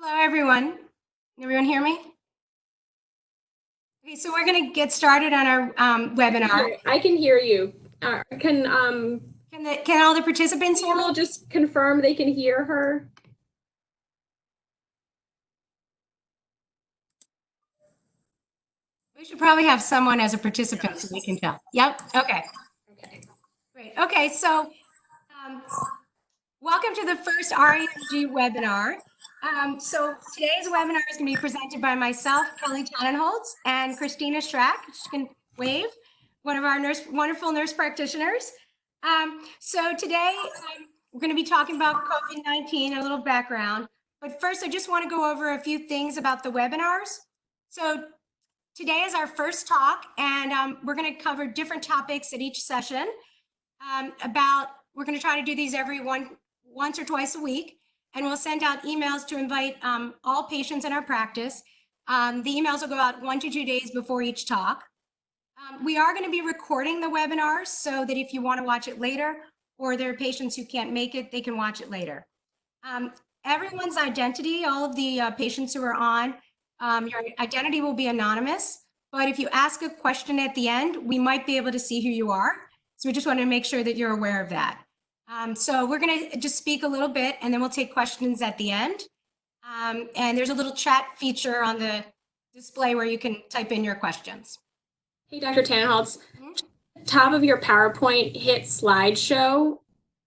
Hello, everyone. Can everyone hear me? Okay, so we're going to get started on our webinar. I can hear you. Can all the participants hear me? people just confirm they can hear her? We should probably have someone as a participant so we can tell. Yep. Okay. Okay. Great. Okay, so welcome to the first RIMG webinar. So today's webinar is going to be presented by myself, Kelly Tanenholz, and Christina Schrack. She can wave, one of our wonderful nurse practitioners. So today we're going to be talking about COVID-19, a little background. But first, I just want to go over a few things about the webinars. So today is our first talk, and we're going to cover different topics at each session. We're going to try to do these once or twice a week, and we'll send out emails to invite all patients in our practice. The emails will go out 1 to 2 days before each talk. We are going to be recording the webinars so that if you want to watch it later, or there are patients who can't make it, they can watch it later. Everyone's identity, all of the patients who are on, your identity will be anonymous, but if you ask a question at the end, we might be able to see who you are. So we just want to make sure that you're aware of that. So we're going to just speak a little bit, and then we'll take questions at the end. And there's a little chat feature on the display where you can type in your questions. Hey, Dr. Tanenholz, top of your PowerPoint, hit slideshow.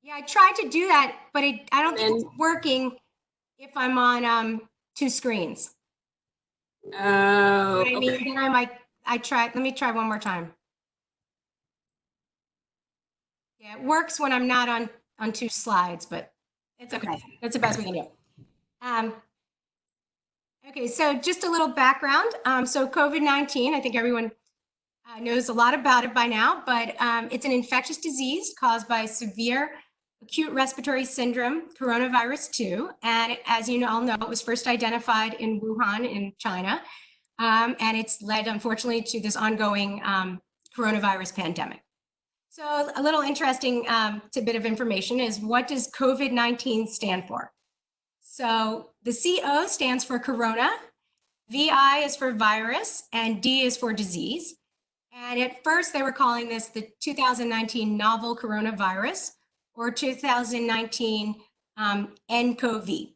Yeah, I tried to do that, but I don't think it's working if I'm on 2 screens. Oh, But I mean, then let me try one more time. Yeah, it works when I'm not on 2 slides, but it's okay. That's the best we can do. Okay, so just a little background. So COVID-19, I think everyone knows a lot about it by now, but it's an infectious disease caused by severe acute respiratory syndrome, coronavirus 2. And as you all know, it was first identified in Wuhan in China. And it's led, unfortunately, to this ongoing coronavirus pandemic. So a little interesting tidbit of information is, what does COVID-19 stand for? So the CO stands for corona, VI is for virus, and D is for disease. And at first they were calling this the 2019 novel coronavirus, or 2019 nCoV.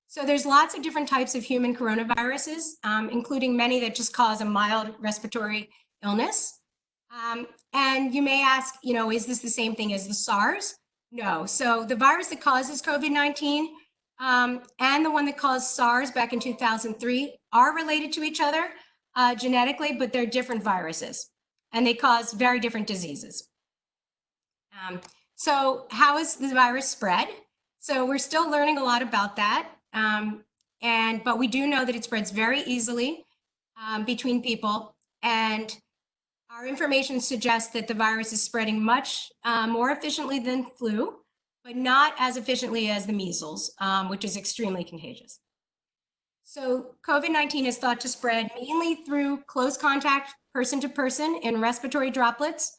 So there's lots of different types of human coronaviruses, including many that just cause a mild respiratory illness. And you may ask, is this the same thing as the SARS? No. So the virus that causes COVID-19 and the one that caused SARS back in 2003 are related to each other genetically, but they're different viruses, and they cause very different diseases. So how is the virus spread? So we're still learning a lot about that, but we do know that it spreads very easily between people, and our information suggests that the virus is spreading much more efficiently than flu, but not as efficiently as the measles, which is extremely contagious. So COVID-19 is thought to spread mainly through close contact, person to person, in respiratory droplets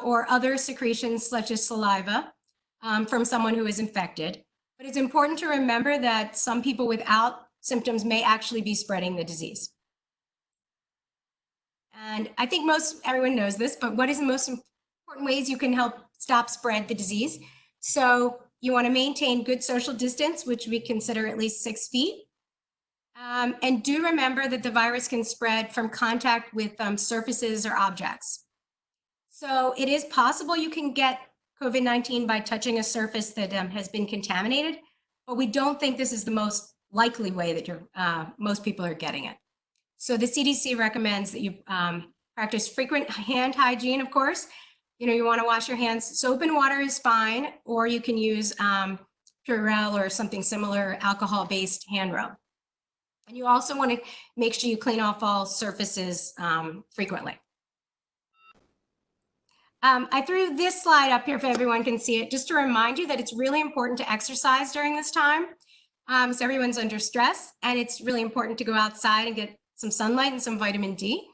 or other secretions such as saliva from someone who is infected. But it's important to remember that some people without symptoms may actually be spreading the disease. And I think everyone knows this, but what is the most important ways you can help stop spread the disease? So you want to maintain good social distance, which we consider at least 6 feet. And do remember that the virus can spread from contact with surfaces or objects. So it is possible you can get COVID-19 by touching a surface that has been contaminated, but we don't think this is the most likely way that most people are getting it. So the CDC recommends that you practice frequent hand hygiene, of course. You want to wash your hands. Soap and water is fine, or you can use Purell or something similar, alcohol-based hand rub. And you also want to make sure you clean off all surfaces frequently. I threw this slide up here if everyone can see it, just to remind you that it's really important to exercise during this time. So everyone's under stress, and it's really important to go outside and get some sunlight and some vitamin D.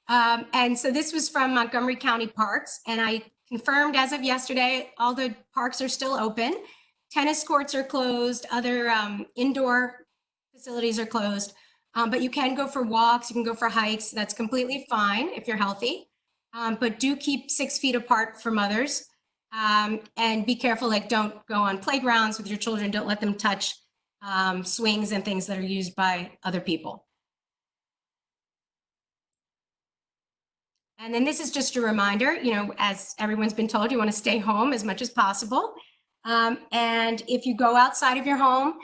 And so this was from Montgomery County Parks, and I confirmed as of yesterday, all the parks are still open. Tennis courts are closed, other indoor facilities are closed. But you can go for walks, you can go for hikes. That's completely fine if you're healthy. But do keep 6 feet apart from others. And be careful, like don't go on playgrounds with your children. Don't let them touch swings and things that are used by other people. And then this is just a reminder, you know, as everyone's been told, you want to stay home as much as possible. And if you go outside of your home,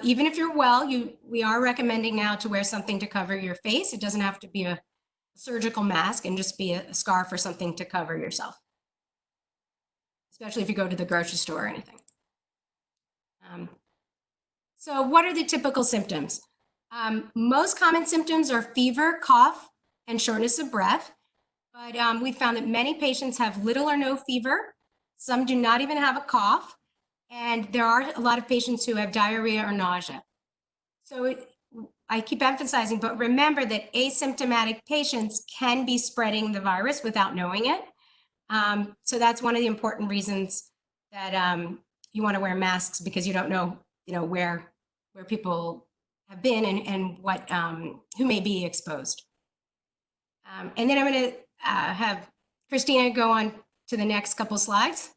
even if you're well, we are recommending now to wear something to cover your face. It doesn't have to be a surgical mask, and just be a scarf or something to cover yourself, especially if you go to the grocery store or anything. So what are the typical symptoms? Most common symptoms are fever, cough, and shortness of breath. But we found that many patients have little or no fever. Some do not even have a cough. And there are a lot of patients who have diarrhea or nausea. So I keep emphasizing, but remember that asymptomatic patients can be spreading the virus without knowing it. So that's one of the important reasons that you want to wear masks, because you don't know, where people have been and what who may be exposed. And then I'm going to have Christina go on to the next couple slides.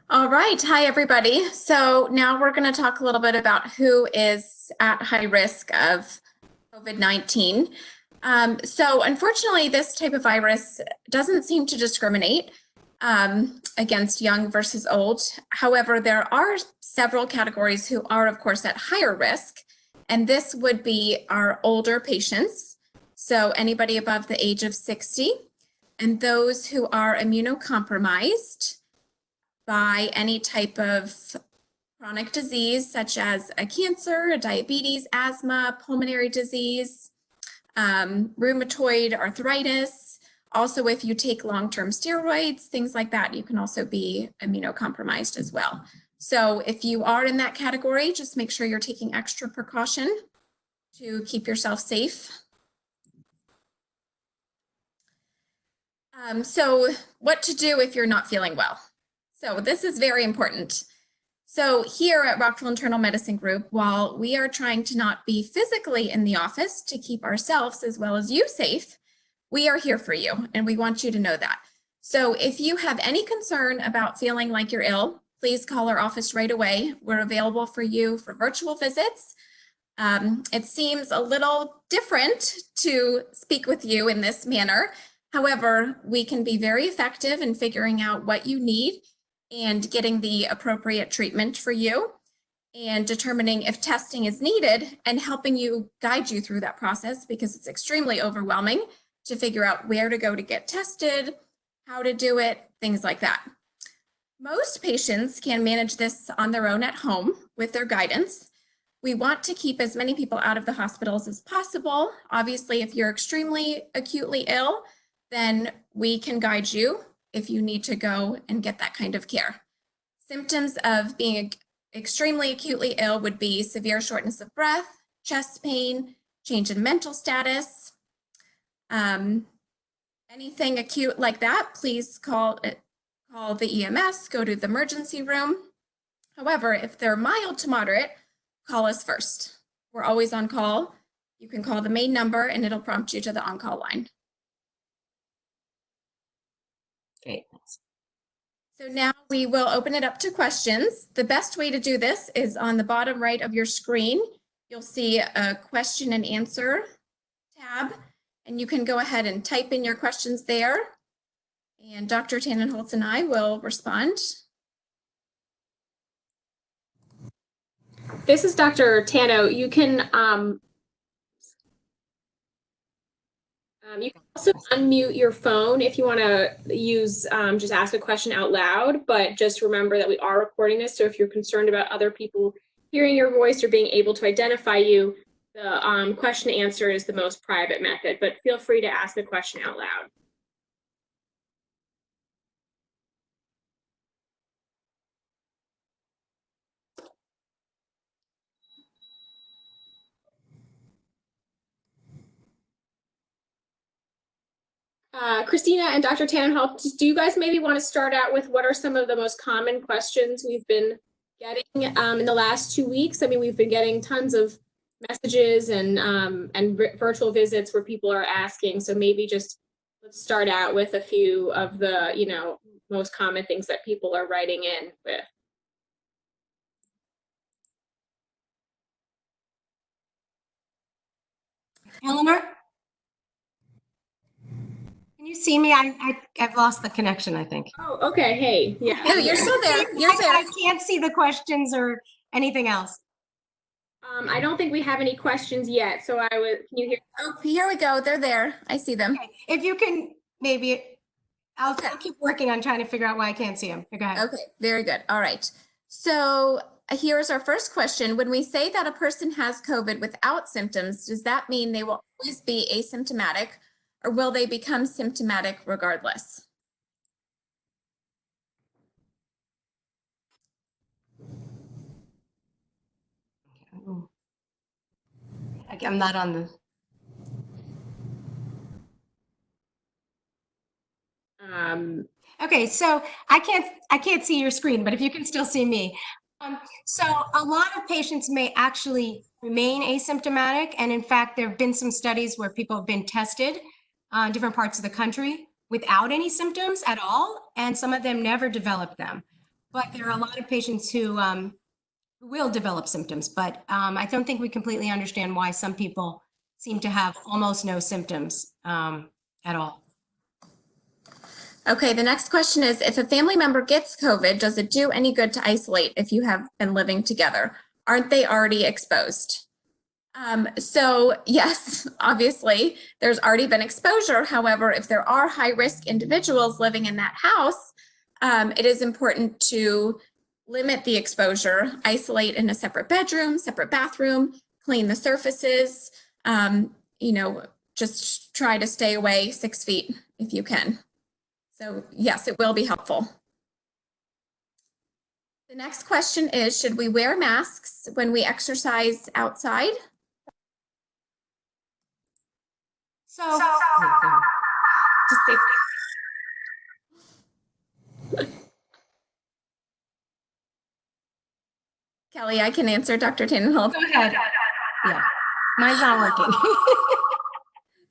All right. Hi, everybody. So now we're going to talk a little bit about who is at high risk of COVID-19. So unfortunately, this type of virus doesn't seem to discriminate against young versus old. However, there are several categories who are, of course, at higher risk, and this would be our older patients. So anybody above the age of 60, and those who are immunocompromised by any type of chronic disease, such as a cancer, a diabetes, asthma, pulmonary disease, rheumatoid arthritis. Also, if you take long-term steroids, things like that, you can also be immunocompromised as well. So if you are in that category, just make sure you're taking extra precaution to keep yourself safe. So what to do if you're not feeling well? So this is very important. So here at Rockville Internal Medicine Group, while we are trying to not be physically in the office to keep ourselves as well as you safe, we are here for you, and we want you to know that. So if you have any concern about feeling like you're ill, please call our office right away. We're available for you for virtual visits. It seems a little different to speak with you in this manner. However, we can be very effective in figuring out what you need and getting the appropriate treatment for you, and determining if testing is needed and helping you guide you through that process, because it's extremely overwhelming to figure out where to go to get tested, how to do it, things like that. Most patients can manage this on their own at home with their guidance. We want to keep as many people out of the hospitals as possible. Obviously, if you're extremely acutely ill, then we can guide you if you need to go and get that kind of care. Symptoms of being extremely acutely ill would be severe shortness of breath, chest pain, change in mental status. Anything acute like that, please call the EMS, go to the emergency room. However, if they're mild to moderate, call us first. We're always on call. You can call the main number and it'll prompt you to the on-call line. Great. So now we will open it up to questions. The best way to do this is on the bottom right of your screen. You'll see a question and answer tab, and you can go ahead and type in your questions there. And Dr. Tanenholz and I will respond. This is Dr. Tano. You can also unmute your phone if you want to use just ask a question out loud, but just remember that we are recording this. So if you're concerned about other people hearing your voice or being able to identify you, the question and answer is the most private method, but feel free to ask a question out loud. Christina and Dr. Tanenholz, do you guys maybe want to start out with what are some of the most common questions we've been getting in the last 2 weeks. I mean, we've been getting tons of messages and virtual visits where people are asking. So maybe just let's start out with a few of the, most common things that people are writing in with. Eleanor? Can you see me? I've lost the connection, I think. Oh, okay. Hey, yeah. No, you're still there. You're there. I can't see the questions or anything else. I don't think we have any questions yet. So can you hear? Oh, here we go. They're there. I see them. Okay. If you can, maybe I'll keep working on trying to figure out why I can't see them. Go ahead. Okay, very good. All right. So here's our first question. When we say that a person has COVID without symptoms, does that mean they will always be asymptomatic, or will they become symptomatic regardless? I'm not on the. Okay, so I can't see your screen, but if you can still see me. So a lot of patients may actually remain asymptomatic, and in fact, there have been some studies where people have been tested in different parts of the country without any symptoms at all, and some of them never develop them. But there are a lot of patients who will develop symptoms, but I don't think we completely understand why some people seem to have almost no symptoms at all. Okay, the next question is, if a family member gets COVID, does it do any good to isolate if you have been living together? Aren't they already exposed? So yes, obviously there's already been exposure. However, if there are high-risk individuals living in that house, it is important to limit the exposure, isolate in a separate bedroom, separate bathroom, clean the surfaces, just try to stay away 6 feet if you can. So yes, it will be helpful. The next question is, should we wear masks when we exercise outside? So Kelly, I can answer, Dr. Tanenholz. Go ahead. Yeah, mine's not working.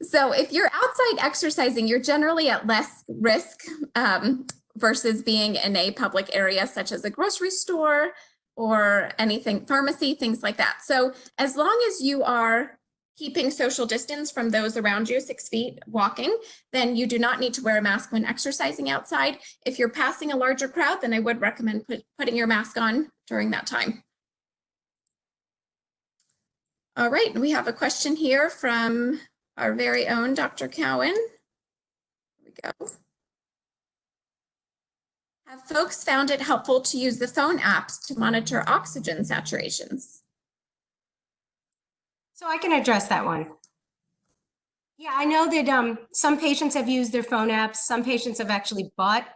So if you're outside exercising, you're generally at less risk versus being in a public area such as a grocery store or anything, pharmacy, things like that. So as long as you are keeping social distance from those around you, 6 feet walking, then you do not need to wear a mask when exercising outside. If you're passing a larger crowd, then I would recommend putting your mask on during that time. All right, we have a question here from our very own Dr. Cowan. Here we go. Have folks found it helpful to use the phone apps to monitor oxygen saturations? So I can address that one. Yeah, I know that some patients have used their phone apps. Some patients have actually bought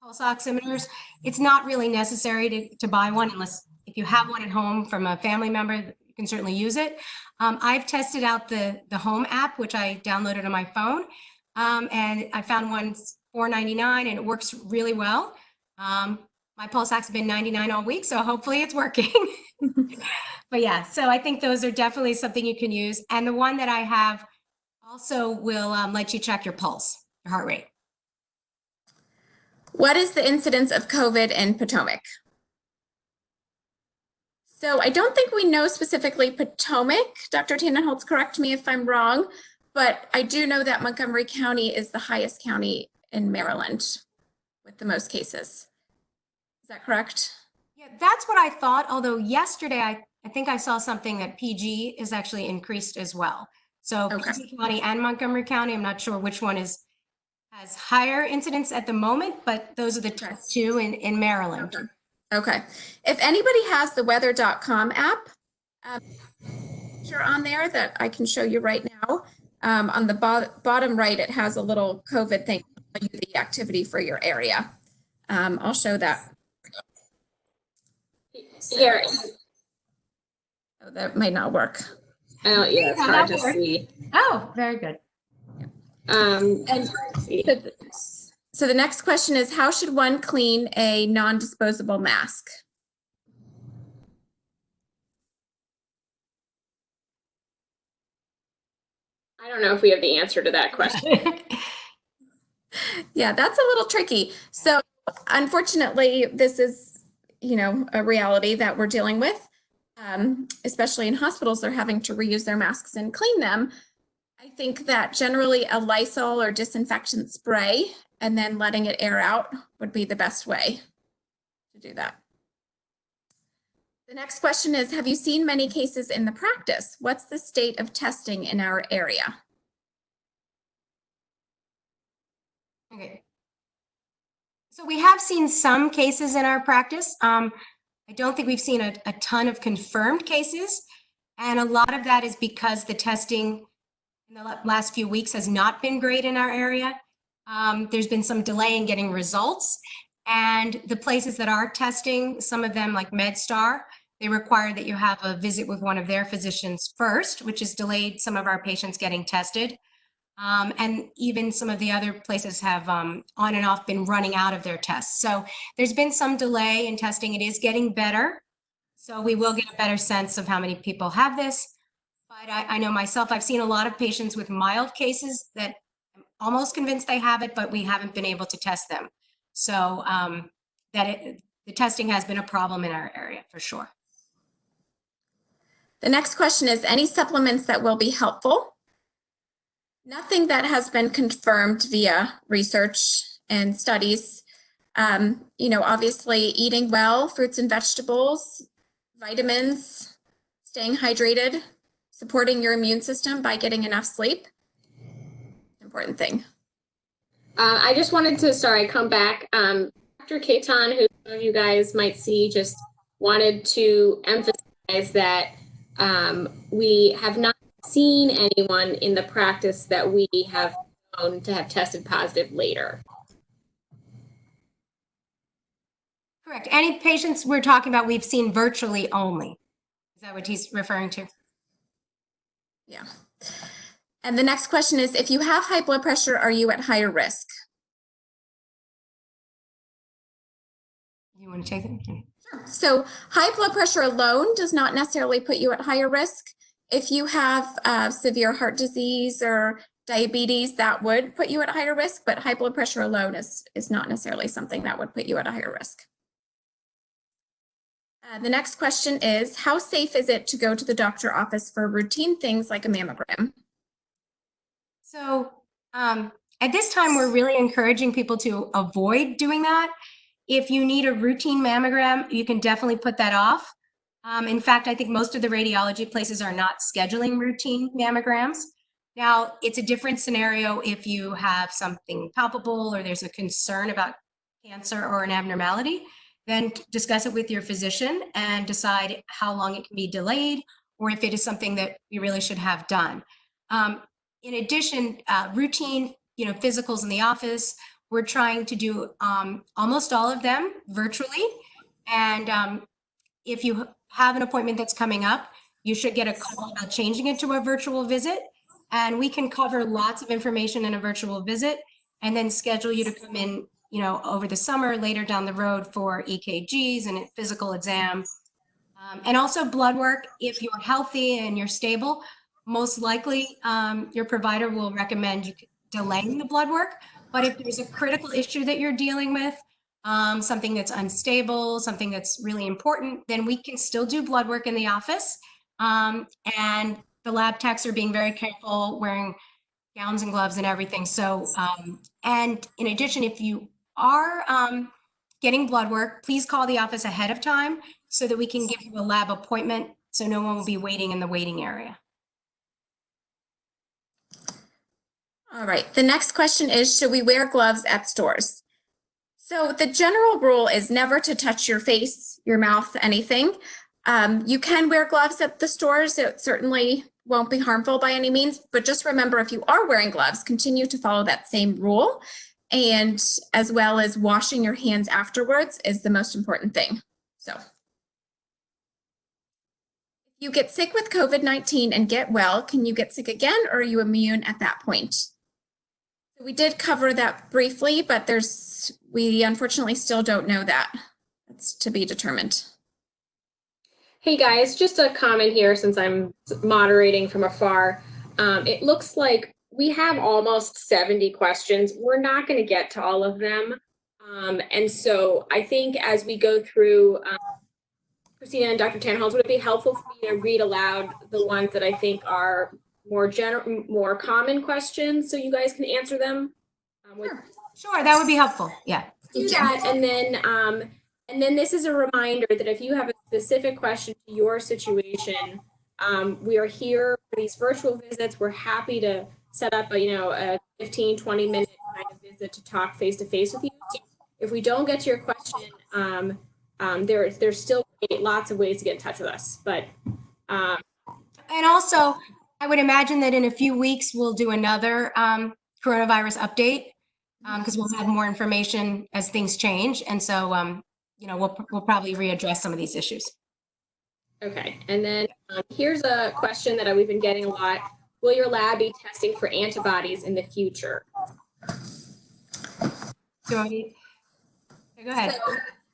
pulse oximeters. It's not really necessary to buy one unless if you have one at home from a family member, you can certainly use it. I've tested out the home app, which I downloaded on my phone, and I found one $4.99 and it works really well. My pulse ox has been 99 all week, so hopefully it's working. But yeah, so I think those are definitely something you can use. And the one that I have also will let you check your pulse, your heart rate. What is the incidence of COVID in Potomac? So I don't think we know specifically Potomac. Dr. Tanenholz, correct me if I'm wrong, but I do know that Montgomery County is the highest county in Maryland with the most cases. Is that correct? Yeah, that's what I thought. Although yesterday, I think I saw something that PG is actually increased as well. So Okay. PG County and Montgomery County, I'm not sure which one has higher incidence at the moment, but those are the two in Maryland. Okay. If anybody has the weather.com app, on there that I can show you right now, on the bottom right, it has a little COVID thing, the activity for your area. I'll show that. Here. Oh, that might not work. Yeah, it's hard to see. Oh, very good. And so the next question is, how should one clean a non-disposable mask? I don't know if we have the answer to that question. Yeah, that's a little tricky. So unfortunately, this is, a reality that we're dealing with. Especially in hospitals, they're having to reuse their masks and clean them. I think that generally a Lysol or disinfectant spray and then letting it air out would be the best way to do that. The next question is, have you seen many cases in the practice? What's the state of testing in our area? Okay. So we have seen some cases in our practice. I don't think we've seen a ton of confirmed cases. And a lot of that is because the testing in the last few weeks has not been great in our area. There's been some delay in getting results. And the places that are testing, some of them like MedStar, they require that you have a visit with one of their physicians first, which has delayed some of our patients getting tested. And even some of the other places have on and off been running out of their tests. So there's been some delay in testing. It is getting better. So we will get a better sense of how many people have this. But I know myself, I've seen a lot of patients with mild cases that I'm almost convinced they have it, but we haven't been able to test them. So the testing has been a problem in our area for sure. The next question is, any supplements that will be helpful? Nothing that has been confirmed via research and studies. Obviously eating well, fruits and vegetables, vitamins, staying hydrated, supporting your immune system by getting enough sleep. Important thing. I just wanted to, come back. Dr. Ketan, who some of you guys might see, just wanted to emphasize that we have not seen anyone in the practice that we have known to have tested positive later. Correct. Any patients we're talking about, we've seen virtually only. Is that what he's referring to? Yeah. And the next question is, if you have high blood pressure, are you at higher risk? You want to take it? Sure. So high blood pressure alone does not necessarily put you at higher risk. If you have severe heart disease or diabetes, that would put you at higher risk, but high blood pressure alone is not necessarily something that would put you at a higher risk. The next question is, how safe is it to go to the doctor's office for routine things like a mammogram? So at this time, we're really encouraging people to avoid doing that. If you need a routine mammogram, you can definitely put that off. In fact, I think most of the radiology places are not scheduling routine mammograms. Now, it's a different scenario if you have something palpable or there's a concern about cancer or an abnormality. Then discuss it with your physician and decide how long it can be delayed or if it is something that you really should have done. In addition, routine, physicals in the office, we're trying to do almost all of them virtually. And if you have an appointment that's coming up, you should get a call about changing it to a virtual visit. And we can cover lots of information in a virtual visit and then schedule you to come in, over the summer, later down the road for EKGs and physical exams. And also blood work. If you're healthy and you're stable, most likely your provider will recommend you delaying the blood work. But if there's a critical issue that you're dealing with, something that's unstable, something that's really important, then we can still do blood work in the office. And the lab techs are being very careful, wearing gowns and gloves and everything. So, and in addition, if you are getting blood work, please call the office ahead of time so that we can give you a lab appointment so no one will be waiting in the waiting area. All right, the next question is, should we wear gloves at stores? So the general rule is never to touch your face, your mouth, anything. You can wear gloves at the stores. It certainly won't be harmful by any means, but just remember, if you are wearing gloves, continue to follow that same rule. And as well as washing your hands afterwards is the most important thing. So if you get sick with COVID-19 and get well, can you get sick again, or are you immune at that point? So we did cover that briefly, but we unfortunately still don't know that. That's to be determined. Hey guys, just a comment here since I'm moderating from afar. It looks like we have almost 70 questions. We're not going to get to all of them. And so I think as we go through, Christina and Dr. Tanenholz, would it be helpful for me to read aloud the ones that I think are more common questions so you guys can answer them? Sure, that would be helpful. Yeah. Do that, and then this is a reminder that if you have a specific question to your situation, we are here for these virtual visits. We're happy to set up a 15, 20-minute kind of visit to talk face-to-face with you. So if we don't get to your question, there's still lots of ways to get in touch with us. But and also, I would imagine that in a few weeks we'll do another coronavirus update because we'll have more information as things change, and so we'll probably readdress some of these issues. Okay, and then here's a question that we've been getting a lot. Will your lab be testing for antibodies in the future? Go ahead.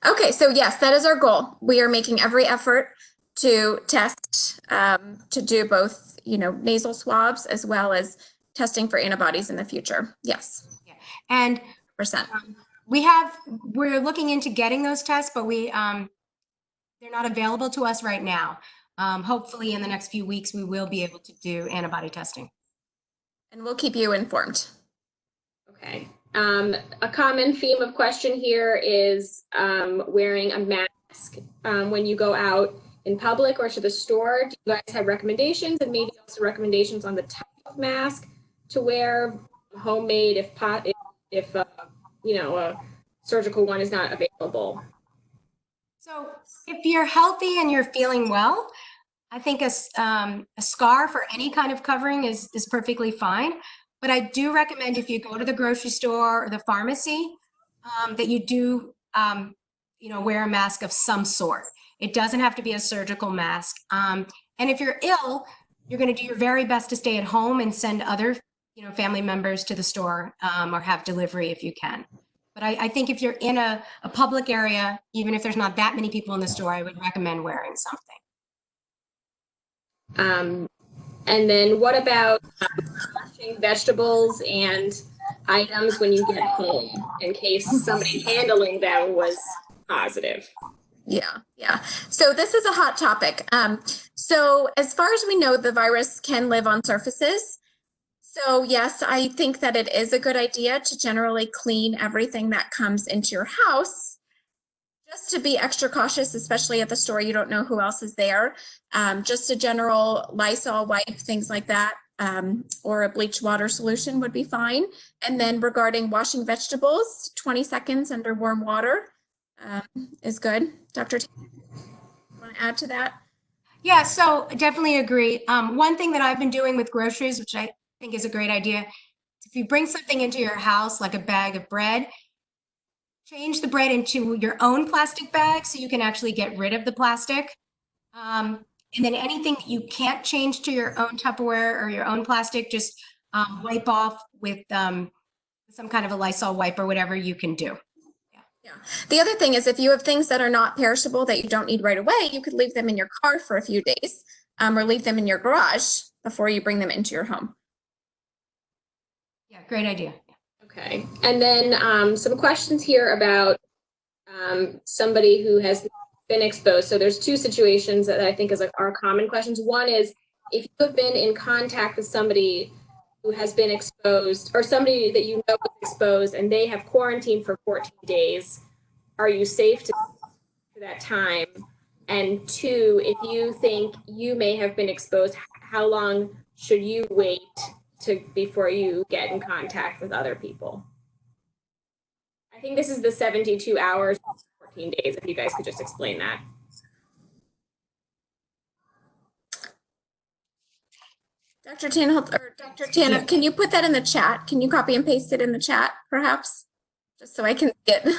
Okay, so yes, that is our goal. We are making every effort to test, to do both, nasal swabs as well as testing for antibodies in the future. Yes. Yeah. And percent. We're looking into getting those tests, but they're not available to us right now. Hopefully in the next few weeks, we will be able to do antibody testing. And we'll keep you informed. Okay. A common theme of question here is wearing a mask when you go out in public or to the store. Do you guys have recommendations, and maybe also recommendations on the type of mask to wear, homemade if a surgical one is not available? So if you're healthy and you're feeling well, I think a scarf or any kind of covering is perfectly fine. But I do recommend if you go to the grocery store or the pharmacy that you do, wear a mask of some sort. It doesn't have to be a surgical mask. And if you're ill, you're going to do your very best to stay at home and send other, family members to the store or have delivery if you can. But I think if you're in a public area, even if there's not that many people in the store, I would recommend wearing something. And then what about washing vegetables and items when you get home in case somebody handling them was positive? Yeah. So this is a hot topic. So as far as we know, the virus can live on surfaces. So yes, I think that it is a good idea to generally clean everything that comes into your house, just to be extra cautious, especially at the store. You don't know who else is there. Just a general Lysol wipe, things like that, or a bleach water solution would be fine. And then regarding washing vegetables, 20 seconds under warm water is good. Dr. T, want to add to that? Yeah, so definitely agree. One thing that I've been doing with groceries, which I think is a great idea, if you bring something into your house, like a bag of bread, change the bread into your own plastic bag so you can actually get rid of the plastic. And then anything that you can't change to your own Tupperware or your own plastic, just wipe off with some kind of a Lysol wipe or whatever you can do. Yeah. The other thing is if you have things that are not perishable that you don't need right away, you could leave them in your car for a few days or leave them in your garage before you bring them into your home. Yeah, great idea. Okay. And then some questions here about somebody who has been exposed. So there's two situations that I think are common questions. One is if you have been in contact with somebody who has been exposed or somebody that you know was exposed and they have quarantined for 14 days, are you safe to that time? And two, if you think you may have been exposed, how long should you wait before you get in contact with other people? I think this is the 72 hours, 14 days, if you guys could just explain that. Dr. Tanenholz or Dr. Tanev, can you put that in the chat? Can you copy and paste it in the chat, perhaps? Just so I can see it.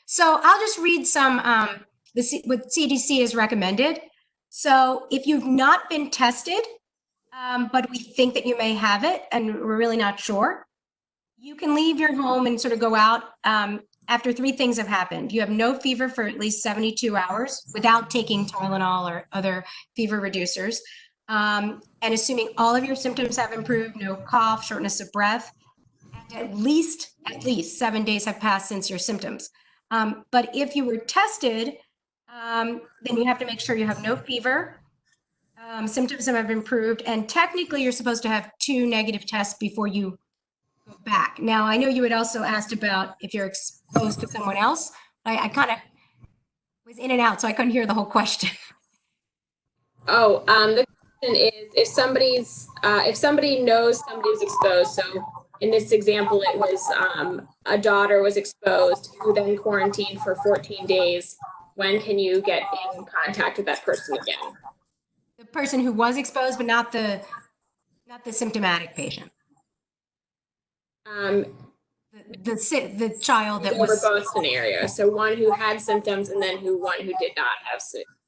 So I'll just read some what CDC has recommended. So if you've not been tested, but we think that you may have it and we're really not sure, you can leave your home and sort of go out after three things have happened. You have no fever for at least 72 hours without taking Tylenol or other fever reducers. and assuming all of your symptoms have improved, no cough, shortness of breath, and at least 7 days have passed since your symptoms. But if you were tested, then you have to make sure you have no fever, symptoms have improved, and technically you're supposed to have 2 negative tests before you go back. Now, I know you had also asked about if you're exposed to someone else. I kind of was in and out, so I couldn't hear the whole question. Oh, the question is if somebody knows somebody's exposed. So in this example, it was a daughter was exposed who then quarantined for 14 days. When can you get in contact with that person again? The person who was exposed, but not the symptomatic patient. The child that There were was. both scenarios. So one who had symptoms and then one who did not have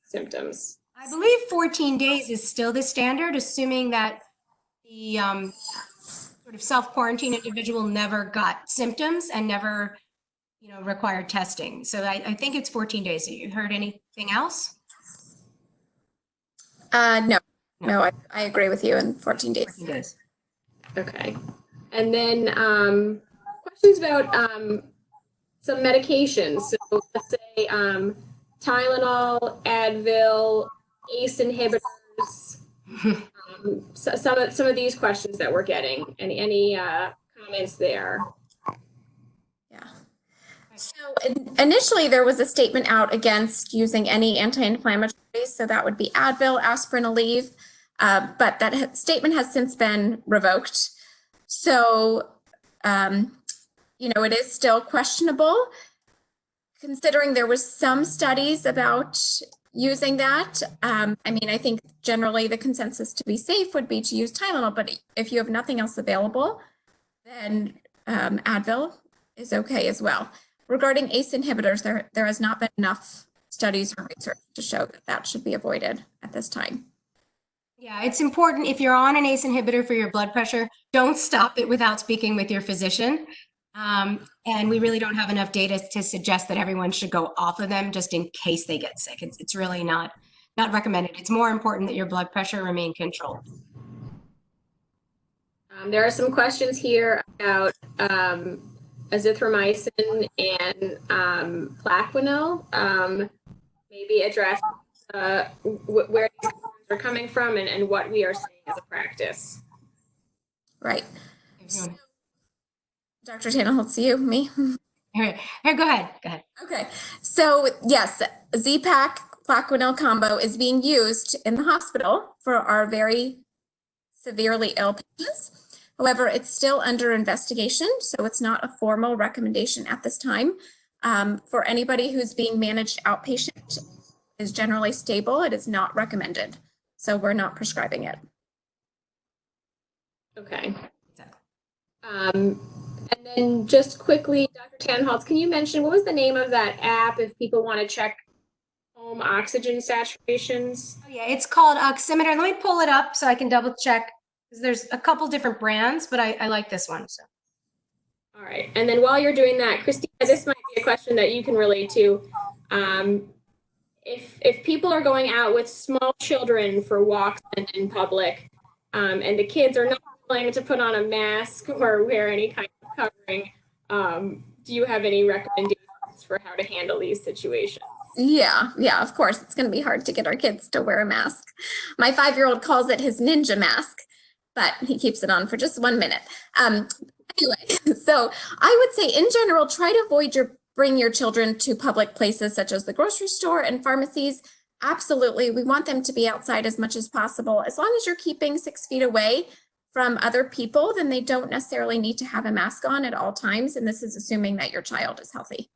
symptoms. I believe 14 days is still the standard, assuming that the sort of self-quarantine individual never got symptoms and never, required testing. So I think it's 14 days. Have you heard anything else? No, I agree with you in 14 days. 14 days. Okay. And then questions about some medications. So let's say Tylenol, Advil, ACE inhibitors. Some of these questions that we're getting. Any comments there? Yeah. So initially there was a statement out against using any anti-inflammatories. So that would be Advil, aspirin, Aleve. But that statement has since been revoked. So, it is still questionable, considering there was some studies about using that. I think generally the consensus to be safe would be to use Tylenol, but if you have nothing else available, then Advil is okay as well. Regarding ACE inhibitors, there has not been enough studies or research to show that should be avoided at this time. Yeah, it's important if you're on an ACE inhibitor for your blood pressure, don't stop it without speaking with your physician. And we really don't have enough data to suggest that everyone should go off of them just in case they get sick. It's really not recommended. It's more important that your blood pressure remain controlled. There are some questions here about azithromycin and Plaquenil. Maybe address where these are coming from and what we are seeing as a practice. Right. So, Dr. Tanenholz, you, me? Here, go ahead. Okay. So yes, Z-Pak Plaquenil combo is being used in the hospital for our very severely ill patients. However, it's still under investigation, so it's not a formal recommendation at this time. For anybody who's being managed outpatient, is generally stable. It is not recommended, so we're not prescribing it. Okay. And then just quickly, Dr. Tanenholz, can you mention what was the name of that app if people want to check home oxygen saturations? Oh, yeah, it's called Oximeter. Let me pull it up so I can double check, because there's a couple different brands, but I like this one. So. All right. And then while you're doing that, Christina, this might be a question that you can relate to. If people are going out with small children for walks in public, and the kids are not willing to put on a mask or wear any kind of covering, do you have any recommendations for how to handle these situations? Yeah, of course. It's going to be hard to get our kids to wear a mask. My 5-year-old calls it his ninja mask, but he keeps it on for just 1 minute. Anyway, so I would say in general, try to bring your children to public places such as the grocery store and pharmacies. Absolutely. We want them to be outside as much as possible. As long as you're keeping 6 feet away from other people, then they don't necessarily need to have a mask on at all times. And this is assuming that your child is healthy.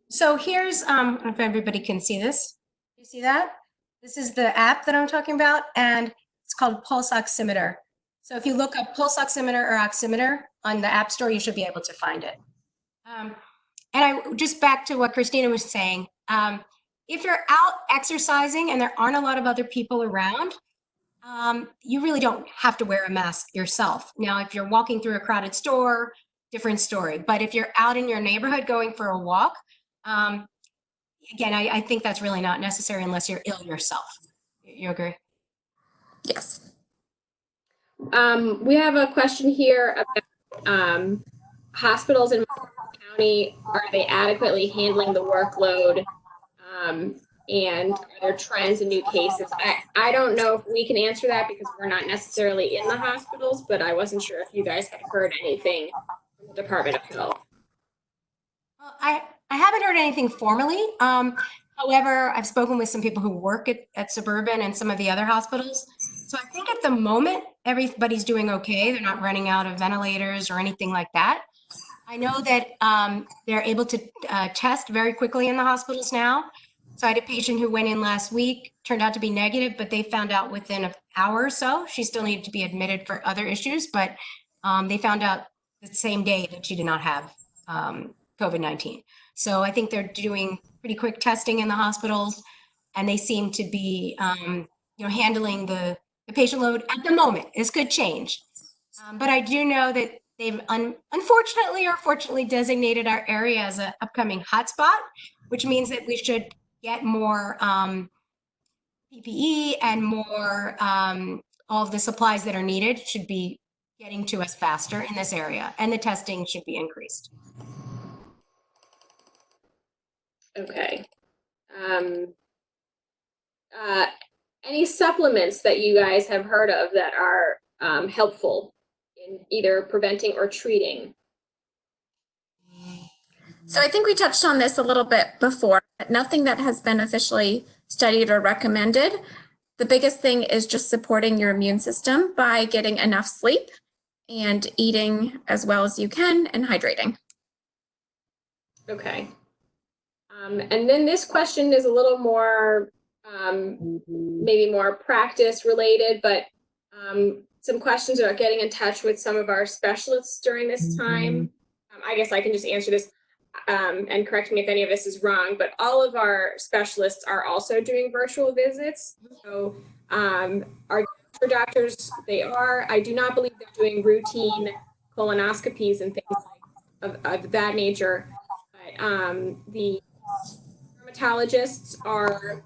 So here's, I don't know if everybody can see this. You see that? This is the app that I'm talking about, and it's called Pulse Oximeter. So if you look up Pulse Oximeter or Oximeter on the App Store, you should be able to find it. And just back to what Christina was saying, if you're out exercising and there aren't a lot of other people around, you really don't have to wear a mask yourself. Now, if you're walking through a crowded store, different story. But if you're out in your neighborhood going for a walk, again, I think that's really not necessary unless you're ill yourself. You agree? Yes. We have a question here about hospitals in County. Are they adequately handling the workload? And are there trends in new cases? I don't know if we can answer that because we're not necessarily in the hospitals, but I wasn't sure if you guys had heard anything from the Department of Health. Well, I haven't heard anything formally. However, I've spoken with some people who work at Suburban and some of the other hospitals. So I think at the moment, everybody's doing okay. They're not running out of ventilators or anything like that. I know that they're able to test very quickly in the hospitals now. So I had a patient who went in last week, turned out to be negative, but they found out within an hour or so. She still needed to be admitted for other issues, but they found out the same day that she did not have COVID-19. So I think they're doing pretty quick testing in the hospitals, and they seem to be, handling the patient load at the moment. This could change, but I do know that they've unfortunately or fortunately designated our area as an upcoming hotspot, which means that we should get more PPE and more all of the supplies that are needed should be getting to us faster in this area, and the testing should be increased. Okay. Any supplements that you guys have heard of that are helpful in either preventing or treating? So I think we touched on this a little bit before, but nothing that has been officially studied or recommended. The biggest thing is just supporting your immune system by getting enough sleep and eating as well as you can and hydrating. Okay. And then this question is a little more, maybe more practice related, but some questions about getting in touch with some of our specialists during this time. I guess I can just answer this and correct me if any of this is wrong, but all of our specialists are also doing virtual visits. So our doctors, they are. I do not believe they're doing routine colonoscopies and things of that nature. But the dermatologists are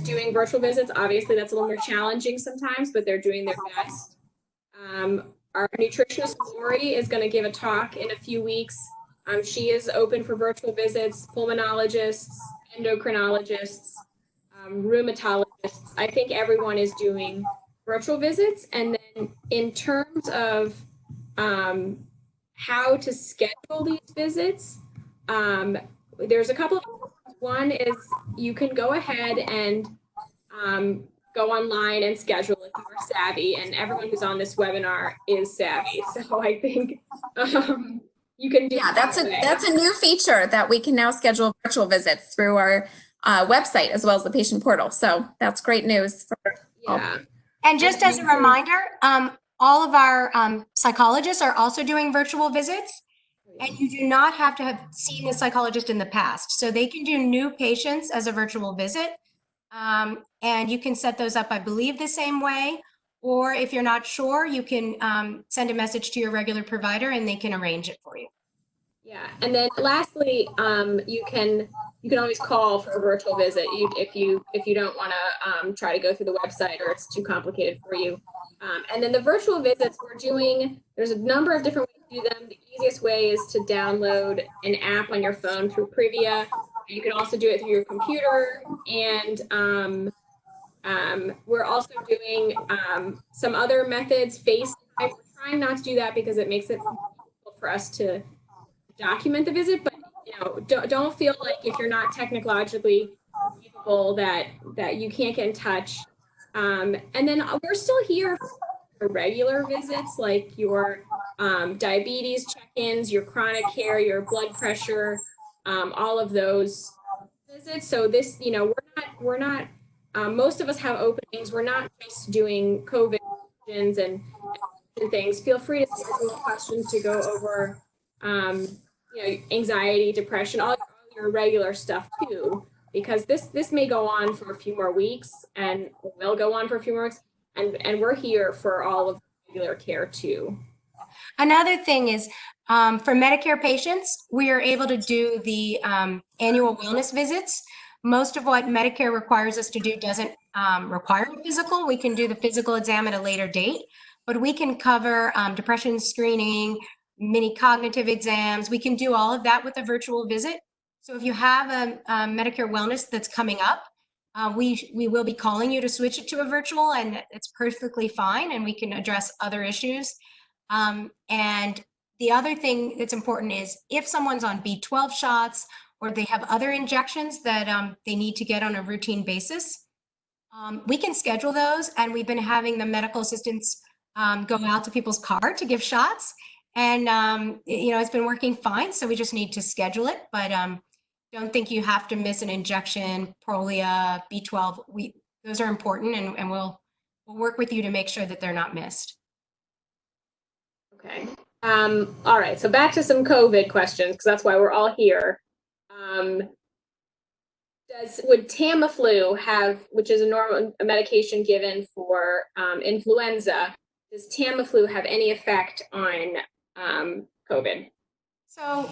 doing virtual visits. Obviously, that's a little more challenging sometimes, but they're doing their best. Our nutritionist, Lori, is going to give a talk in a few weeks. She is open for virtual visits, pulmonologists, endocrinologists, rheumatologists. I think everyone is doing virtual visits. And then in terms of how to schedule these visits, there's a couple of things. One is you can go ahead and go online and schedule if you're savvy, and everyone who's on this webinar is savvy. So I think you can do. Yeah, that's a new feature that we can now schedule virtual visits through our website as well as the patient portal. So that's great news for Yeah. And just as a reminder, all of our psychologists are also doing virtual visits, and you do not have to have seen a psychologist in the past. So they can do new patients as a virtual visit, and you can set those up, I believe, the same way. Or if you're not sure, you can send a message to your regular provider and they can arrange it for you. Yeah, and then lastly, you can always call for a virtual visit if you don't want to try to go through the website or it's too complicated for you. And then the virtual visits we're doing, there's a number of different ways to do them. The easiest way is to download an app on your phone through Privia. You can also do it through your computer, and we're also doing some other methods. FaceTime. We're trying not to do that because it makes it difficult for us to document the visit, but don't feel like if you're not technologically capable that you can't get in touch. And then we're still here for regular visits like your diabetes check-ins, your chronic care, your blood pressure, all of those visits. So this, we're not most of us have openings. We're not just doing COVID questions and things. Feel free to schedule questions to go over anxiety, depression, all your regular stuff too, because this may go on for a few more weeks and will go on for a few more weeks, and we're here for all of regular care too. Another thing is for Medicare patients, we are able to do the annual wellness visits, Most of what Medicare requires us to do doesn't require a physical. We can do the physical exam at a later date, but we can cover depression screening, mini cognitive exams. We can do all of that with a virtual visit. So if you have a Medicare wellness that's coming up, we will be calling you to switch it to a virtual, and it's perfectly fine, and we can address other issues. And the other thing that's important is if someone's on B12 shots or they have other injections that they need to get on a routine basis, we can schedule those. And we've been having the medical assistants go out to people's car to give shots. And, it's been working fine. So we just need to schedule it. But don't think you have to miss an injection, Prolia, B12. Those are important, and we'll work with you to make sure that they're not missed. Okay. All right. So back to some COVID questions, because that's why we're all here. Would Tamiflu have, which is a medication given for influenza, does Tamiflu have any effect on COVID? So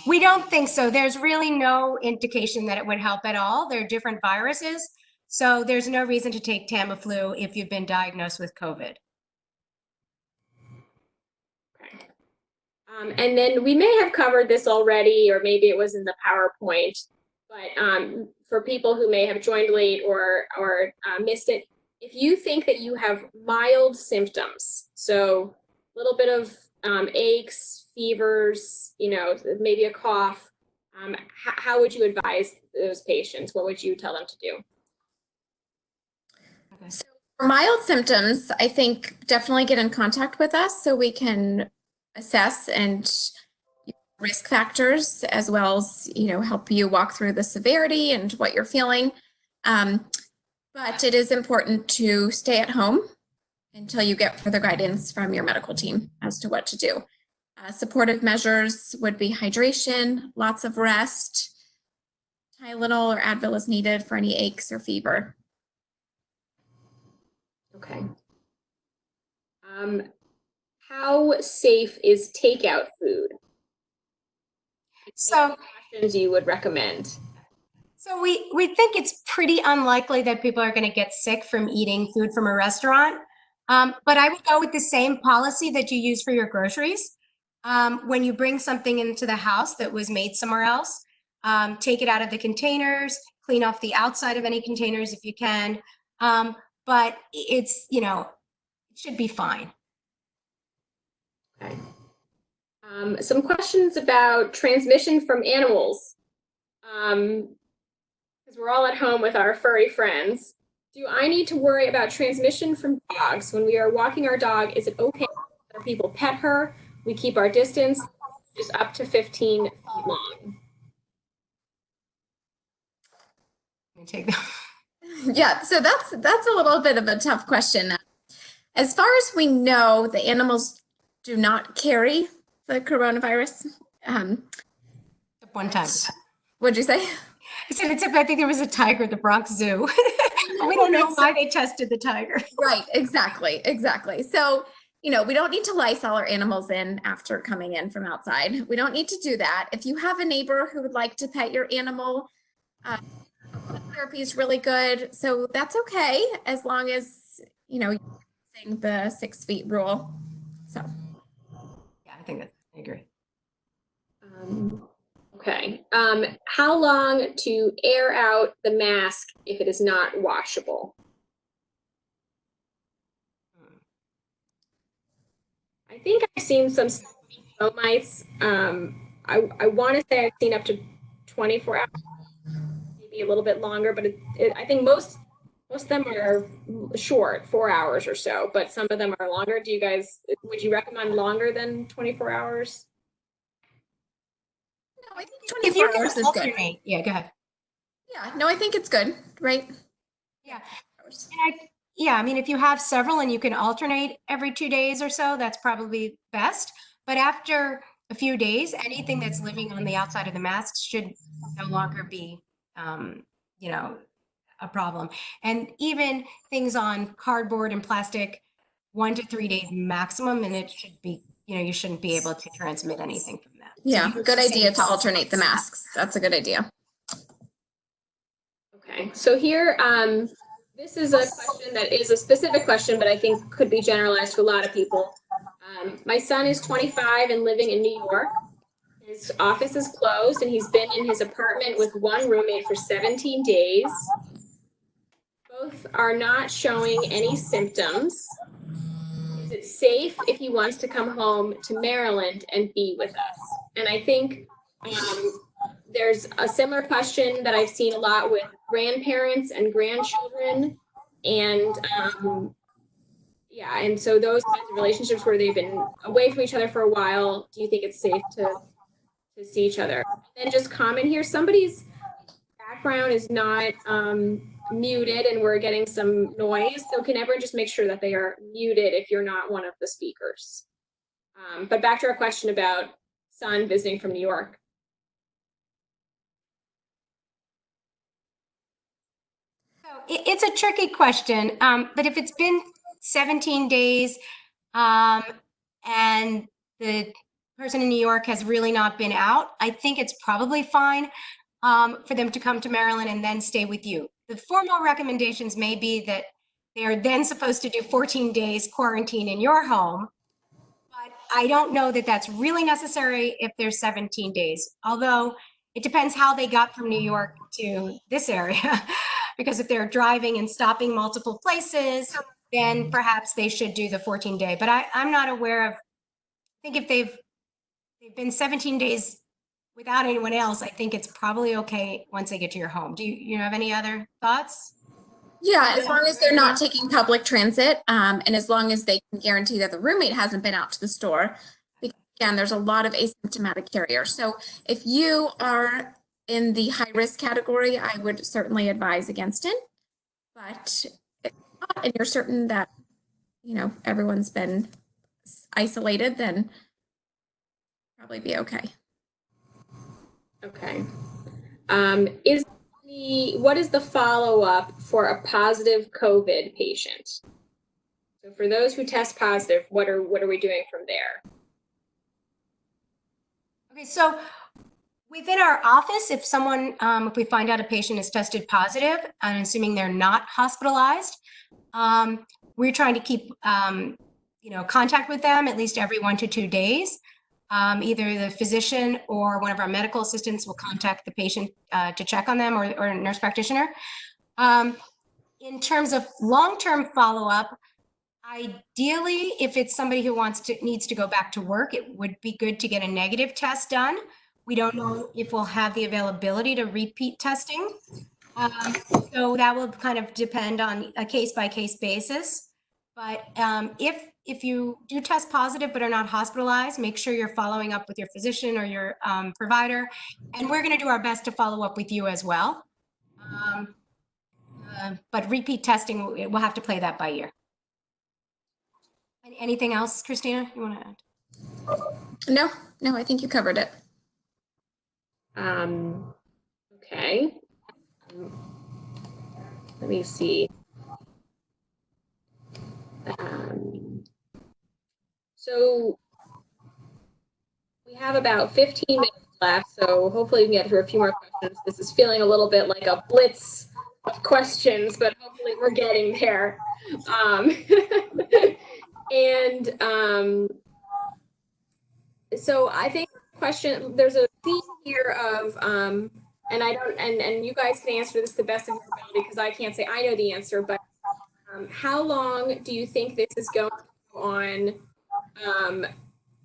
we don't think so. There's really no indication that it would help at all. They're different viruses. So there's no reason to take Tamiflu if you've been diagnosed with COVID. Okay. And then we may have covered this already, or maybe it was in the PowerPoint, but for people who may have joined late or missed it, if you think that you have mild symptoms, so a little bit of aches, fevers, maybe a cough, how would you advise those patients? What would you tell them to do? Okay. So for mild symptoms, I think definitely get in contact with us so we can assess and risk factors, as well as, help you walk through the severity and what you're feeling. But it is important to stay at home until you get further guidance from your medical team as to what to do. Supportive measures would be hydration, lots of rest, Tylenol or Advil is needed for any aches or fever. Okay. How safe is takeout food? So questions you would recommend? So we think it's pretty unlikely that people are going to get sick from eating food from a restaurant. But I would go with the same policy that you use for your groceries. When you bring something into the house that was made somewhere else, take it out of the containers, clean off the outside of any containers if you can. But it's, it should be fine. Okay. Some questions about transmission from animals. Because we're all at home with our furry friends. Do I need to worry about transmission from dogs? When we are walking our dog, is it okay if other people pet her? We keep our distance, just up to 15 feet long. Let me take that. Yeah, so that's a little bit of a tough question. As far as we know, the animals do not carry the coronavirus. One time. What'd you say? I said, I think there was a tiger at the Bronx Zoo. We don't know why they tested the tiger. Right, exactly. So, we don't need to Lysol our animals in after coming in from outside. We don't need to do that. If you have a neighbor who would like to pet your animal, therapy is really good. So that's okay, as long as, you're using the 6 feet rule. So. Yeah, I agree. Okay. How long to air out the mask if it is not washable? I think I've seen some mice. I want to say I've seen up to 24 hours, maybe a little bit longer, but I think most of them are short, 4 hours or so, but some of them are longer. Would you recommend longer than 24 hours? No, I think 24 hours is good. Yeah, go ahead. Yeah, no, I think it's good, right? Yeah. And if you have several and you can alternate every 2 days or so, that's probably best. But after a few days, anything that's living on the outside of the mask should no longer be, a problem. And even things on cardboard and plastic, 1 to 3 days maximum, and it should be, you shouldn't be able to transmit anything from that. Yeah, good idea to alternate the masks. That's a good idea. Okay, so here, this is a question that is a specific question, but I think could be generalized to a lot of people. My son is 25 and living in New York. His office is closed and he's been in his apartment with one roommate for 17 days. Both are not showing any symptoms. Is it safe if he wants to come home to Maryland and be with us? And I think there's a similar question that I've seen a lot with grandparents and grandchildren. And yeah, and so those kinds of relationships where they've been away from each other for a while, do you think it's safe to see each other? And then just comment here, somebody's background is not muted and we're getting some noise. So can everyone just make sure that they are muted if you're not one of the speakers? But back to our question about son visiting from New York. So it's a tricky question, but if it's been 17 days and the person in New York has really not been out, I think it's probably fine for them to come to Maryland and then stay with you. The formal recommendations may be that they are then supposed to do 14 days quarantine in your home, but I don't know that that's really necessary if there's 17 days, although it depends how they got from New York to this area. Because if they're driving and stopping multiple places, then perhaps they should do the 14-day. But I'm not aware of, I think if they've been 17 days without anyone else, I think it's probably okay once they get to your home. Do you have any other thoughts? Yeah, as long as they're not taking public transit, and as long as they can guarantee that the roommate hasn't been out to the store, because again, there's a lot of asymptomatic carriers. So if you are in the high risk category, I would certainly advise against it. But if not, and you're certain that, you know, everyone's been isolated, then probably be okay. Okay. What is the follow-up for a positive COVID patient? So for those who test positive, what are we doing from there? Okay, so within our office, if someone, if we find out a patient is tested positive, and assuming they're not hospitalized, we're trying to keep, contact with them at least every 1 to 2 days. Either the physician or one of our medical assistants will contact the patient to check on them, or a nurse practitioner. In terms of long-term follow-up, ideally, if it's somebody who needs to go back to work, it would be good to get a negative test done. We don't know if we'll have the availability to repeat testing. So that will kind of depend on a case-by-case basis. But if you do test positive but are not hospitalized, make sure you're following up with your physician or your provider. And we're going to do our best to follow up with you as well. But repeat testing, we'll have to play that by ear. Anything else, Christina, you want to add? No, I think you covered it. Okay. Let me see. So we have about 15 minutes left, so hopefully we can get through a few more questions. This is feeling a little bit like a blitz of questions, but hopefully we're getting there. So I think there's a theme here of, and you guys can answer this the best of your ability because I can't say I know the answer, but how long do you think this is going to go on?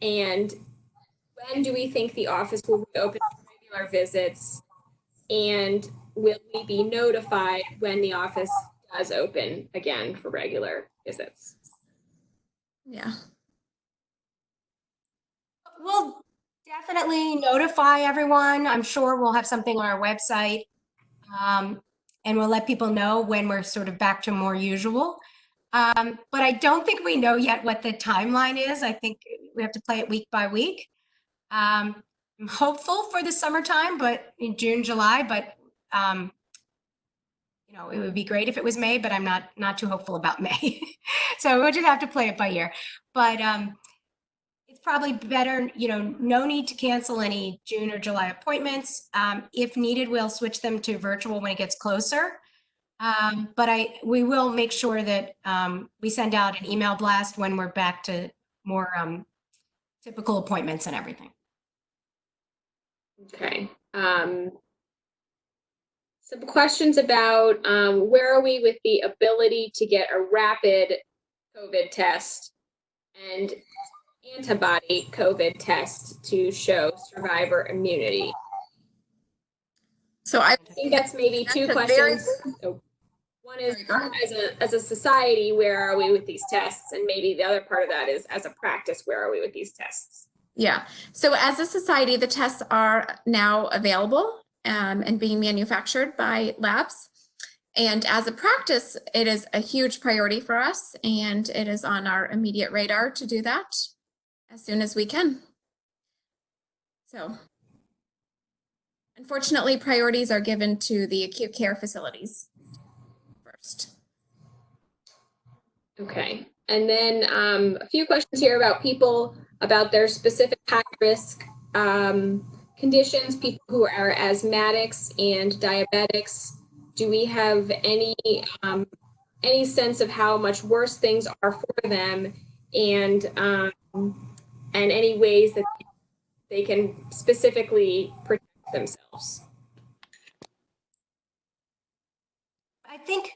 And when do we think the office will reopen for regular visits? And will we be notified when the office does open again for regular visits? Yeah. We'll definitely notify everyone. I'm sure we'll have something on our website, and we'll let people know when we're sort of back to more usual. But I don't think we know yet what the timeline is. I think we have to play it week by week. I'm hopeful for the summertime, but in June, July, but it would be great if it was May, but I'm not too hopeful about May. So we'll just have to play it by ear. But it's probably better, no need to cancel any June or July appointments. If needed, we'll switch them to virtual when it gets closer. But we will make sure that we send out an email blast when we're back to more typical appointments and everything. Okay. Some questions about where are we with the ability to get a rapid COVID test and antibody COVID test to show survivor immunity? So I think that's maybe two questions. So one is as a society, where are we with these tests? And maybe the other part of that is as a practice, where are we with these tests? Yeah. So as a society, the tests are now available and being manufactured by labs. And as a practice, it is a huge priority for us, and it is on our immediate radar to do that as soon as we can. So unfortunately, priorities are given to the acute care facilities first. Okay. And then a few questions here about people, about their specific high risk conditions, people who are asthmatics and diabetics. Do we have any sense of how much worse things are for them, and any ways that they can specifically protect themselves? I think,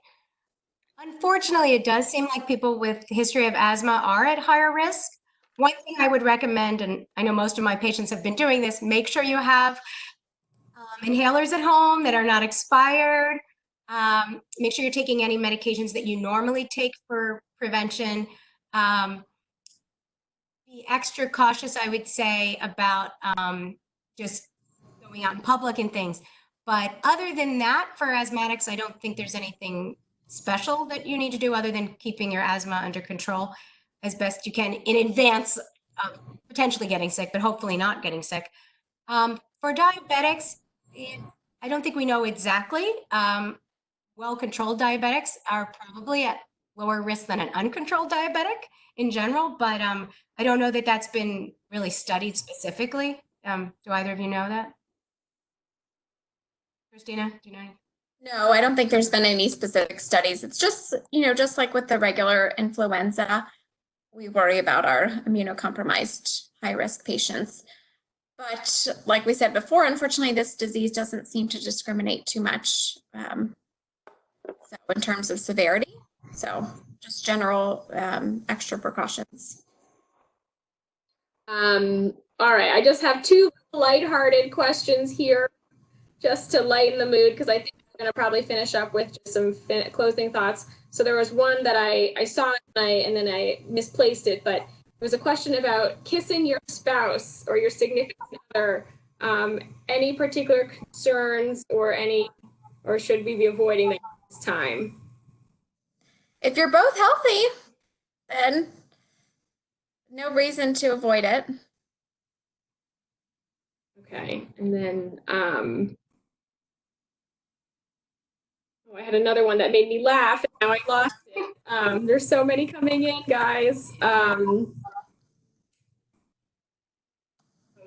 unfortunately, it does seem like people with history of asthma are at higher risk. One thing I would recommend, and I know most of my patients have been doing this, make sure you have inhalers at home that are not expired. Make sure you're taking any medications that you normally take for prevention. Be extra cautious, I would say, about just going out in public and things. But other than that, for asthmatics, I don't think there's anything special that you need to do other than keeping your asthma under control as best you can in advance of potentially getting sick, but hopefully not getting sick. For diabetics, I don't think we know exactly. Well-controlled diabetics are probably at lower risk than an uncontrolled diabetic in general, but I don't know that that's been really studied specifically. Do either of you know that? Christina, do you know? No, I don't think there's been any specific studies. It's just, just like with the regular influenza, we worry about our immunocompromised high-risk patients. But like we said before, unfortunately, this disease doesn't seem to discriminate too much so in terms of severity. So just general extra precautions. All right, I just have two lighthearted questions here just to lighten the mood, because I think we're going to probably finish up with just some closing thoughts. So there was one that I saw and then I misplaced it, but it was a question about kissing your spouse or your significant other. Any particular concerns or should we be avoiding that this time? If you're both healthy, then no reason to avoid it. Okay, and then I had another one that made me laugh, and now I lost it. There's so many coming in, guys. Oh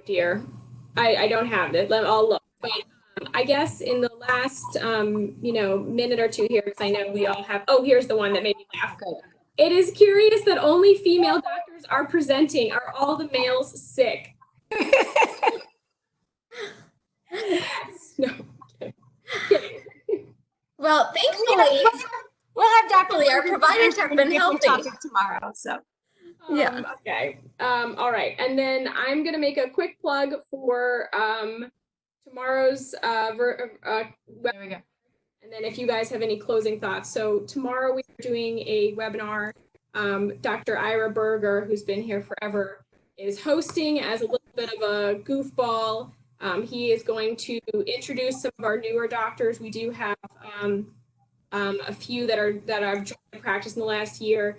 dear, I don't have it. I'll look. But I guess in the last minute or two here, because I know we all have. Oh, here's the one that made me laugh. It is curious that only female doctors are presenting. Are all the males sick? No. Okay. Well, thankfully, we'll have Dr. Our providers have been healthy tomorrow. So, yeah. Okay. All right. And then I'm going to make a quick plug for tomorrow's there we go. And then if you guys have any closing thoughts. So tomorrow we are doing a webinar. Dr. Ira Berger, who's been here forever, is hosting as a little bit of a goofball. He is going to introduce some of our newer doctors. We do have a few that have joined practice in the last year.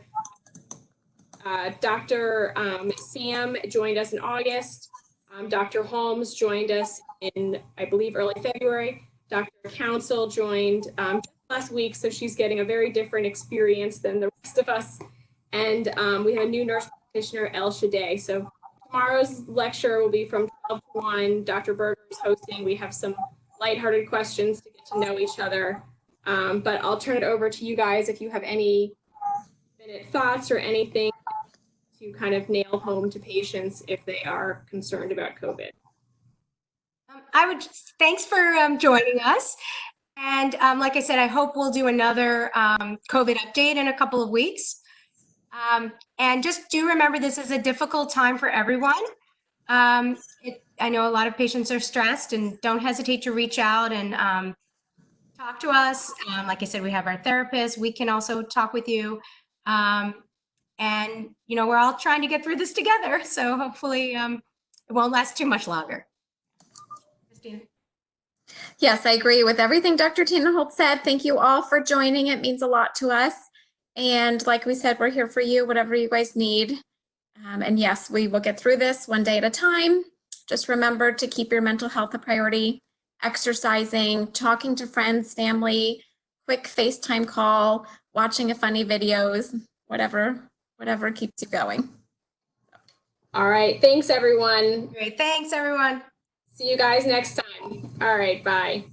Dr. Sam joined us in August. Dr. Holmes joined us in, I believe, early February. Dr. Council joined last week, so she's getting a very different experience than the rest of us. And we have a new nurse practitioner, El Shadday. So Tomorrow's lecture will be from 12 to 1. Dr. Berger is hosting. We have some lighthearted questions to get to know each other. But I'll turn it over to you guys if you have any minute thoughts or anything to kind of nail home to patients if they are concerned about COVID. Thanks for joining us. And like I said, I hope we'll do another COVID update in a couple of weeks. And just do remember, this is a difficult time for everyone. I know a lot of patients are stressed, and don't hesitate to reach out and talk to us. Like I said, we have our therapist. We can also talk with you. And, you know, we're all trying to get through this together. So hopefully it won't last too much longer. Christina? Yes, I agree with everything Dr. Tanenholz said. Thank you all for joining. It means a lot to us. And like we said, we're here for you, whatever you guys need. And yes, we will get through this one day at a time. Just remember to keep your mental health a priority, exercising, talking to friends, family, quick FaceTime call, watching a funny videos, whatever keeps you going. All right. Thanks, everyone. Great. Thanks, everyone. See you guys next time. All right. Bye.